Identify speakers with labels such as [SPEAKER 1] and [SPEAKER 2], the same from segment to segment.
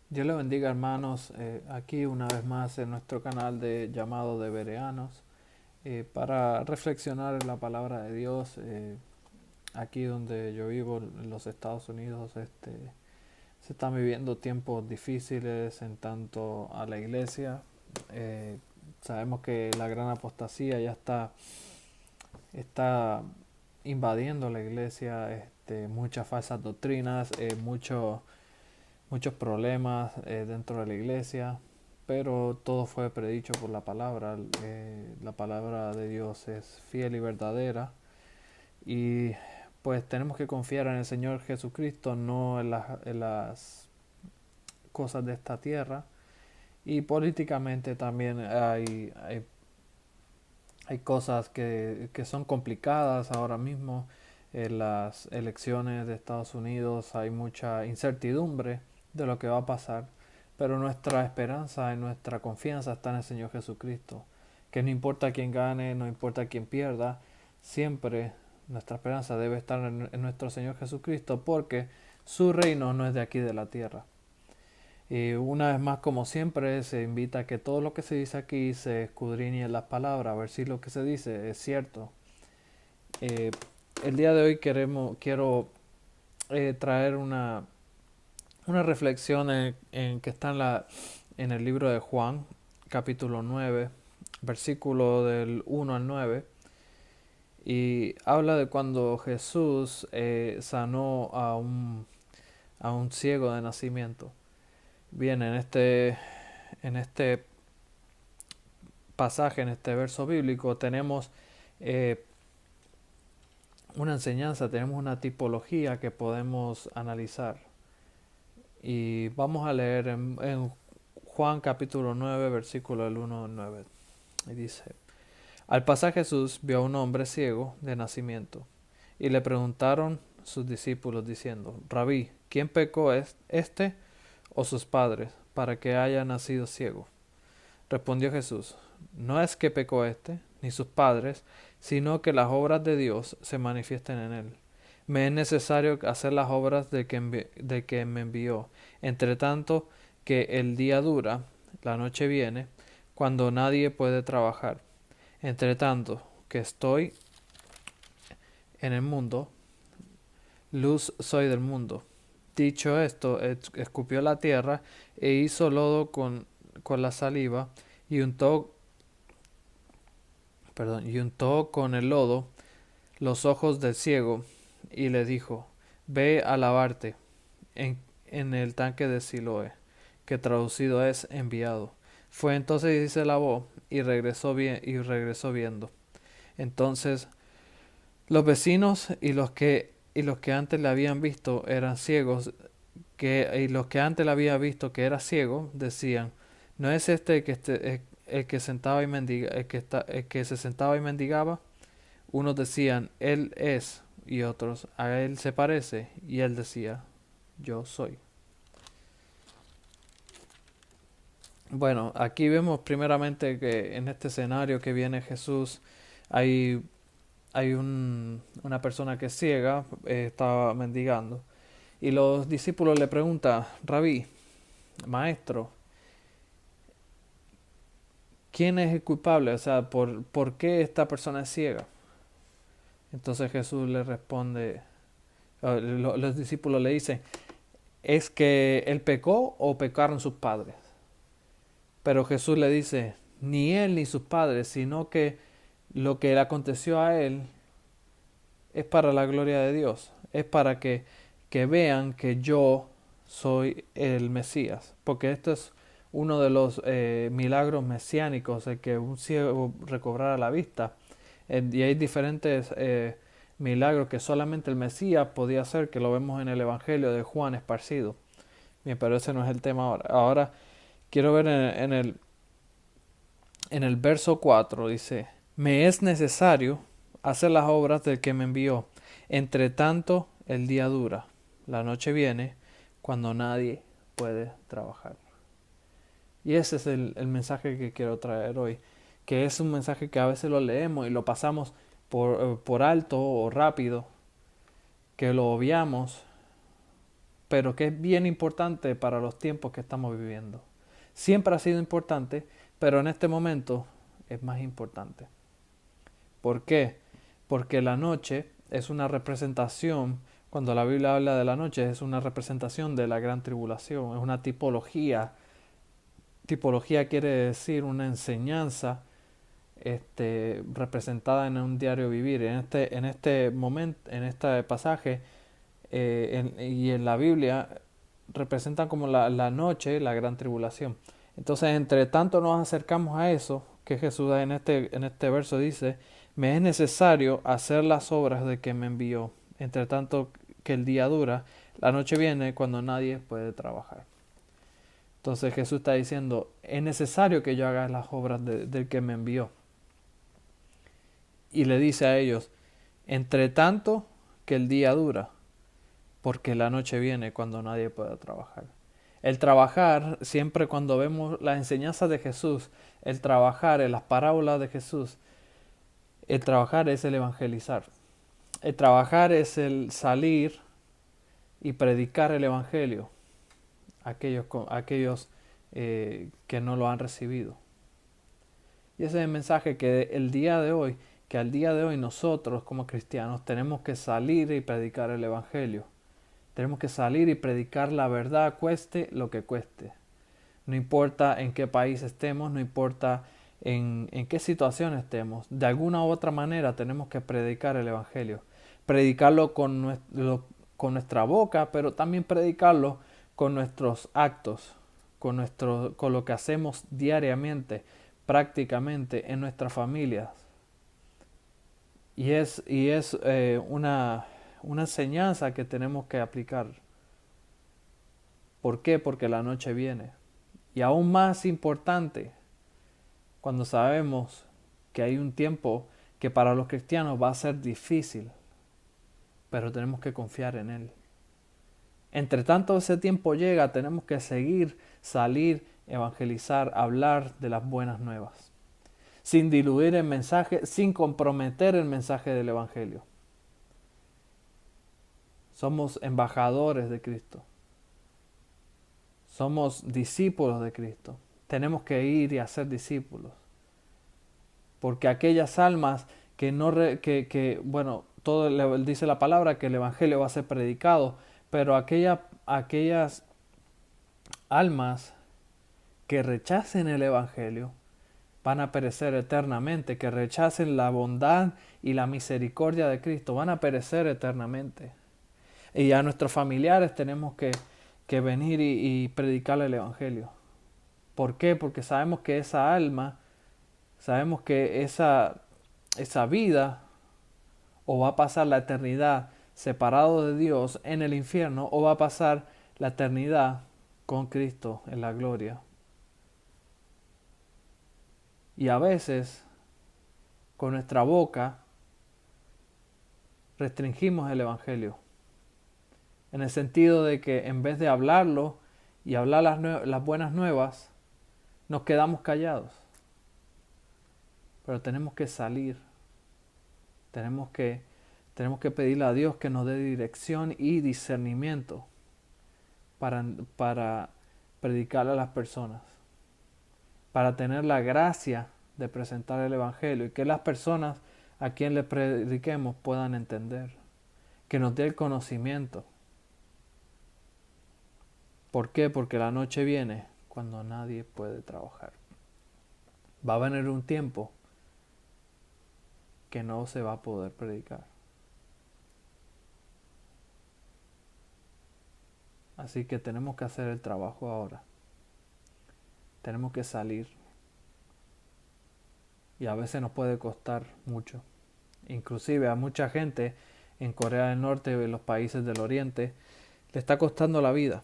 [SPEAKER 1] Dios le bendiga, hermanos, aquí una vez más en nuestro canal de llamado de Bereanos, para reflexionar en la palabra de Dios. Aquí donde yo vivo, en los Estados Unidos, se están viviendo tiempos difíciles en tanto a la iglesia. Eh, Sabemos que la gran apostasía ya está invadiendo la iglesia, muchas falsas doctrinas, muchos problemas dentro de la iglesia, pero todo fue predicho por la palabra. La palabra de Dios es fiel y verdadera, y pues tenemos que confiar en el Señor Jesucristo, no en las cosas de esta tierra. Y políticamente también hay cosas que son complicadas ahora mismo. En las elecciones de Estados Unidos hay mucha incertidumbre de lo que va a pasar, pero nuestra esperanza y nuestra confianza está en el Señor Jesucristo, que no importa quién gane, no importa quién pierda, siempre nuestra esperanza debe estar en nuestro Señor Jesucristo, porque su reino no es de aquí de la tierra. Y una vez más, como siempre, se invita a que todo lo que se dice aquí se escudriñe en las palabras, a ver si lo que se dice es cierto. Eh, el día de hoy quiero traer una reflexión que está en el libro de Juan, capítulo 9, versículo del 1 al 9, y habla de cuando Jesús sanó a un ciego de nacimiento. Bien, en este pasaje, en este verso bíblico, tenemos eh, una enseñanza, tenemos una tipología que podemos analizar. Y vamos a leer en Juan capítulo 9, versículo del 1 al 9. Y dice, al pasar Jesús vio a un hombre ciego de nacimiento, y le preguntaron sus discípulos diciendo, Rabí, ¿quién pecó este o sus padres para que haya nacido ciego? Respondió Jesús, no es que pecó éste, ni sus padres, sino que las obras de Dios se manifiesten en él. Me es necesario hacer las obras de que me envió. Entre tanto que el día dura, la noche viene, cuando nadie puede trabajar. Entre tanto que estoy en el mundo, luz soy del mundo. Dicho esto, escupió la tierra e hizo lodo con la saliva y y untó con el lodo los ojos del ciego y le dijo, ve a lavarte en el tanque de Siloé, que traducido es enviado. Fue entonces y se lavó y regresó viendo. Entonces los vecinos y los que antes le habían visto eran ciegos, y los que antes le habían visto que era ciego, decían, ¿no es este el que sentaba y el que se sentaba y mendigaba? Unos decían, Él es, y otros, a Él se parece, y Él decía, yo soy. Bueno, aquí vemos primeramente que en este escenario que viene Jesús, hay, una persona que es ciega, estaba mendigando, y los discípulos le preguntan, Rabí, maestro, ¿quién es el culpable? O sea, ¿por qué esta persona es ciega? Entonces Jesús le responde, los discípulos le dicen, ¿es que él pecó o pecaron sus padres? Pero Jesús le dice, ni él ni sus padres, sino que lo que le aconteció a él es para la gloria de Dios, es para que vean que yo soy el Mesías, porque esto es uno de los milagros mesiánicos, el que un ciego recobrara la vista. Y hay diferentes milagros que solamente el Mesías podía hacer, que lo vemos en el Evangelio de Juan esparcido. Bien, pero ese no es el tema ahora. Ahora quiero ver en el verso 4 dice, me es necesario hacer las obras del que me envió. Entre tanto, el día dura. La noche viene cuando nadie puede trabajar. Y ese es el mensaje que quiero traer hoy. Que es un mensaje que a veces lo leemos y lo pasamos por alto o rápido. Que lo obviamos. pero que es bien importante para los tiempos que estamos viviendo. Siempre ha sido importante, pero en este momento es más importante. ¿Por qué? Porque la noche es una representación, cuando la Biblia habla de la noche, es una representación de la gran tribulación, es una tipología. Tipología quiere decir una enseñanza representada en un diario vivir. En este momento, en este pasaje y en la Biblia, representan como la noche, la gran tribulación. Entonces, entre tanto nos acercamos a eso, que Jesús en este verso dice, me es necesario hacer las obras de que me envió. Entre tanto que el día dura, la noche viene cuando nadie puede trabajar. Entonces Jesús está diciendo, es necesario que yo haga las obras del que me envió. Y le dice a ellos, entre tanto que el día dura, porque la noche viene cuando nadie pueda trabajar. El trabajar, siempre cuando vemos las enseñanzas de Jesús, el trabajar en las parábolas de Jesús, el trabajar es el evangelizar. El trabajar es el salir y predicar el evangelio a aquellos que no lo han recibido. Y ese es el mensaje que al día de hoy nosotros como cristianos tenemos que salir y predicar el evangelio. Tenemos que salir y predicar la verdad, cueste lo que cueste. No importa en qué país estemos, no importa en qué situación estemos. De alguna u otra manera tenemos que predicar el evangelio. Predicarlo con nuestra boca, pero también predicarlo con nuestros actos, con lo que hacemos diariamente, prácticamente en nuestras familias. Y es una enseñanza que tenemos que aplicar. ¿Por qué? Porque la noche viene. Y aún más importante, cuando sabemos que hay un tiempo que para los cristianos va a ser difícil, pero tenemos que confiar en Él. Entre tanto ese tiempo llega, tenemos que seguir, salir, evangelizar, hablar de las buenas nuevas, sin diluir el mensaje, sin comprometer el mensaje del Evangelio. Somos embajadores de Cristo. Somos discípulos de Cristo. Tenemos que ir y hacer discípulos. Porque aquellas almas que no, todo dice la palabra que el Evangelio va a ser predicado, pero aquellas almas que rechacen el Evangelio van a perecer eternamente, que rechacen la bondad y la misericordia de Cristo, van a perecer eternamente. Y a nuestros familiares tenemos que venir y predicarle el Evangelio. ¿Por qué? Porque sabemos que esa alma, sabemos que esa vida o va a pasar la eternidad separado de Dios en el infierno o va a pasar la eternidad con Cristo en la gloria. Y a veces con nuestra boca restringimos el Evangelio. En el sentido de que en vez de hablarlo y hablar las buenas nuevas, nos quedamos callados. Pero tenemos que salir. Tenemos que pedirle a Dios que nos dé dirección y discernimiento para predicarle a las personas. Para tener la gracia de presentar el Evangelio y que las personas a quien le prediquemos puedan entender. Que nos dé el conocimiento. ¿Por qué? Porque la noche viene cuando nadie puede trabajar. Va a venir un tiempo que no se va a poder predicar. Así que tenemos que hacer el trabajo ahora. Tenemos que salir. Y a veces nos puede costar mucho. Inclusive a mucha gente en Corea del Norte y en los países del Oriente le está costando la vida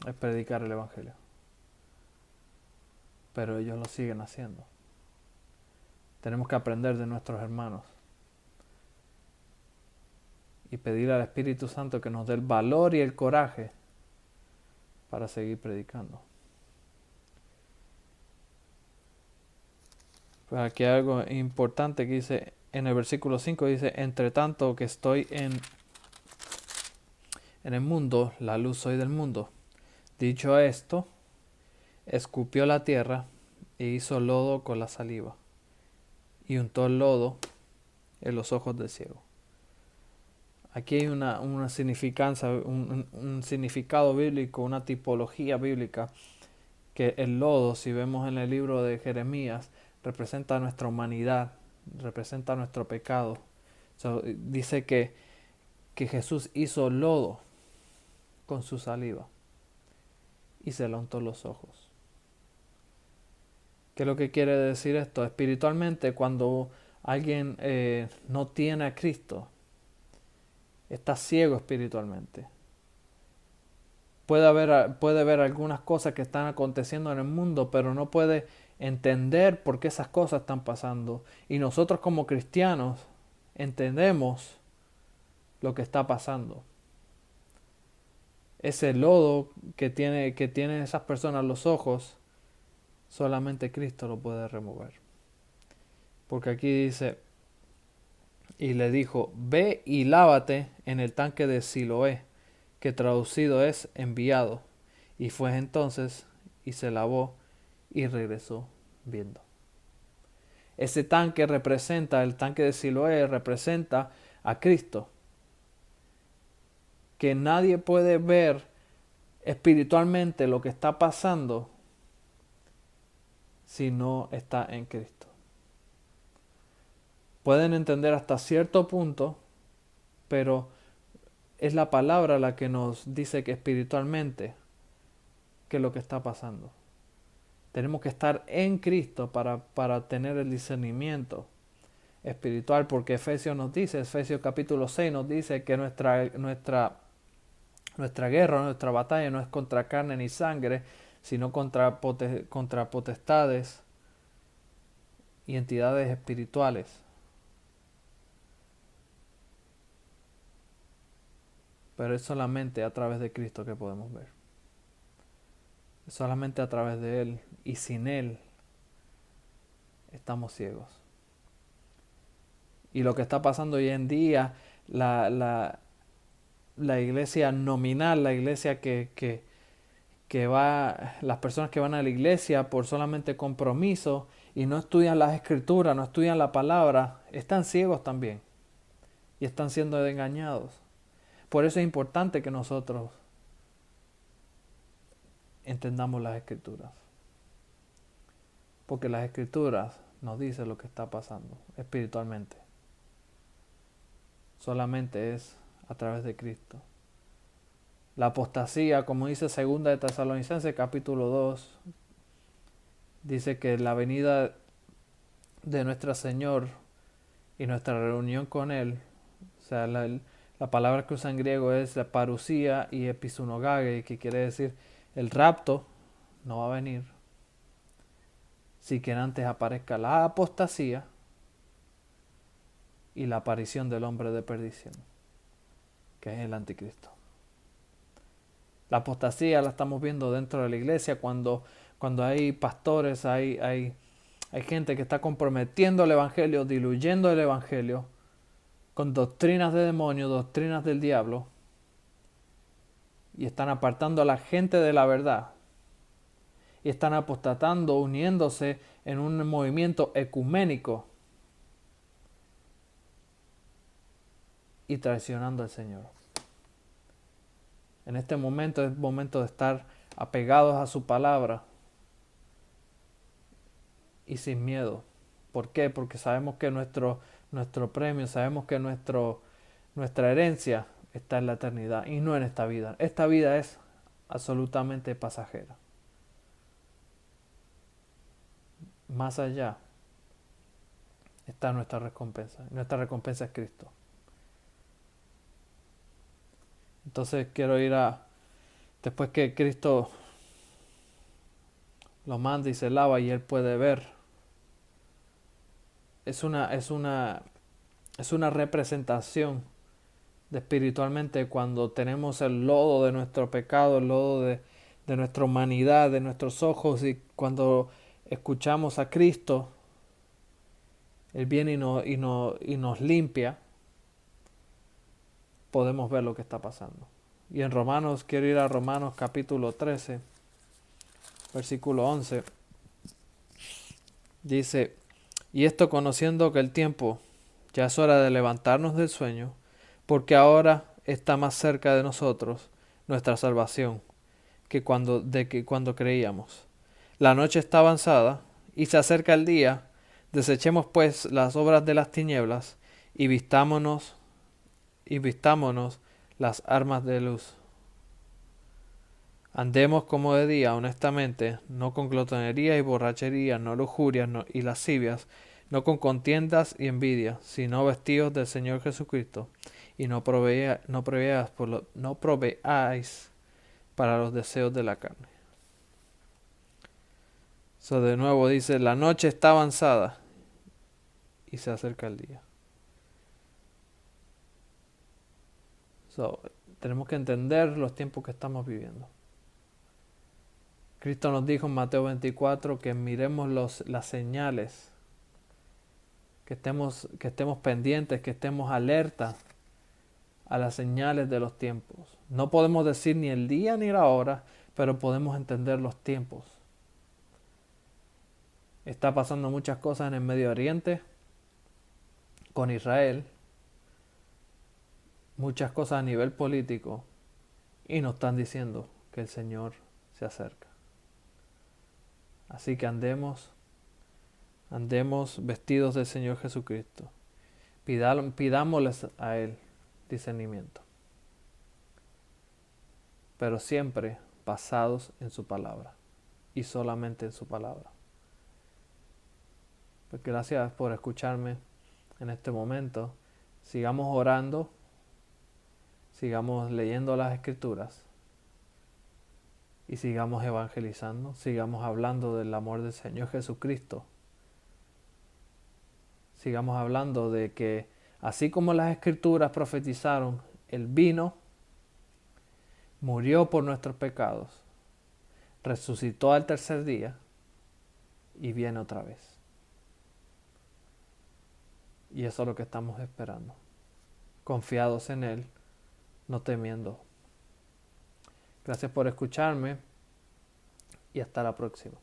[SPEAKER 1] es predicar el Evangelio. Pero ellos lo siguen haciendo. Tenemos que aprender de nuestros hermanos y pedir al Espíritu Santo que nos dé el valor y el coraje para seguir predicando. Pues aquí hay algo importante que dice en el versículo 5, dice, entre tanto que estoy en el mundo, la luz soy del mundo. Dicho esto, escupió la tierra e hizo lodo con la saliva, y untó el lodo en los ojos del ciego. Aquí hay una significancia, un significado bíblico, una tipología bíblica, que el lodo, si vemos en el libro de Jeremías, representa nuestra humanidad, representa nuestro pecado. Dice que Jesús hizo lodo con su saliva y se lo untó los ojos. ¿Qué es lo que quiere decir esto? Espiritualmente, cuando alguien no tiene a Cristo, está ciego espiritualmente. Puede ver algunas cosas que están aconteciendo en el mundo, pero no puede entender por qué esas cosas están pasando. Y nosotros como cristianos entendemos lo que está pasando. Ese lodo que tienen esas personas los ojos, solamente Cristo lo puede remover. Porque aquí dice, y le dijo, ve y lávate en el tanque de Siloé, que traducido es enviado. Y fue entonces y se lavó y regresó viendo. Ese tanque el tanque de Siloé representa a Cristo. Que nadie puede ver espiritualmente lo que está pasando si no está en Cristo. Pueden entender hasta cierto punto, pero es la palabra la que nos dice que espiritualmente qué es lo que está pasando. Tenemos que estar en Cristo para tener el discernimiento espiritual, porque Efesios capítulo 6 nos dice que nuestra guerra, nuestra batalla no es contra carne ni sangre, sino contra potestades y entidades espirituales. Pero es solamente a través de Cristo que podemos ver. Es solamente a través de Él, y sin Él estamos ciegos. Y lo que está pasando hoy en día, la iglesia nominal, la iglesia que va, las personas que van a la iglesia por solamente compromiso y no estudian las escrituras, no estudian la palabra, están ciegos también y están siendo engañados. Por eso es importante que nosotros entendamos las escrituras, porque las escrituras nos dicen lo que está pasando espiritualmente. Solamente es a través de Cristo. La apostasía, como dice 2 de Tesalonicenses capítulo 2, dice que la venida de nuestro Señor y nuestra reunión con Él, o sea, la palabra que usa en griego es la parusía y episunogage, que quiere decir el rapto no va a venir sin que antes aparezca la apostasía y la aparición del hombre de perdición, que es el anticristo. La apostasía la estamos viendo dentro de la iglesia cuando hay pastores, hay gente que está comprometiendo el evangelio, diluyendo el evangelio con doctrinas de demonios, doctrinas del diablo, y están apartando a la gente de la verdad. Y están apostatando, uniéndose en un movimiento ecuménico y traicionando al Señor. En este momento es momento de estar apegados a su palabra y sin miedo. ¿Por qué? Porque sabemos que nuestro premio, sabemos que nuestra herencia está en la eternidad y no en esta vida. Esta vida es absolutamente pasajera. Más allá está nuestra recompensa. Nuestra recompensa es Cristo. Entonces quiero ir después que Cristo lo manda y se lava y Él puede ver. Es una representación de espiritualmente cuando tenemos el lodo de nuestro pecado, el lodo de nuestra humanidad, de nuestros ojos, y cuando escuchamos a Cristo, Él viene y nos limpia, podemos ver lo que está pasando. Y en Romanos, quiero ir a Romanos capítulo 13, versículo 11. Dice, y esto conociendo que el tiempo ya es hora de levantarnos del sueño, porque ahora está más cerca de nosotros nuestra salvación que cuando creíamos. La noche está avanzada y se acerca el día. Desechemos pues las obras de las tinieblas y vistámonos las armas de luz. Andemos como de día, honestamente, no con glotonería y borrachería, no lujurias y lascivias, no con contiendas y envidia, sino vestidos del Señor Jesucristo, y no proveáis para los deseos de la carne. So, de nuevo dice, la noche está avanzada y se acerca el día. So, tenemos que entender los tiempos que estamos viviendo. Cristo nos dijo en Mateo 24 que miremos las señales, que estemos pendientes, que estemos alerta a las señales de los tiempos. No podemos decir ni el día ni la hora, pero podemos entender los tiempos. Está pasando muchas cosas en el Medio Oriente, con Israel, muchas cosas a nivel político, y nos están diciendo que el Señor se acerca. Así que andemos vestidos del Señor Jesucristo. Pidámosles a Él discernimiento, pero siempre basados en su palabra y solamente en su palabra. Pues gracias por escucharme en este momento. Sigamos orando, sigamos leyendo las Escrituras y sigamos evangelizando, sigamos hablando del amor del Señor Jesucristo. Sigamos hablando de que así como las Escrituras profetizaron, Él vino, murió por nuestros pecados, resucitó al tercer día y viene otra vez. Y eso es lo que estamos esperando, confiados en Él, no temiendo. Gracias por escucharme y hasta la próxima.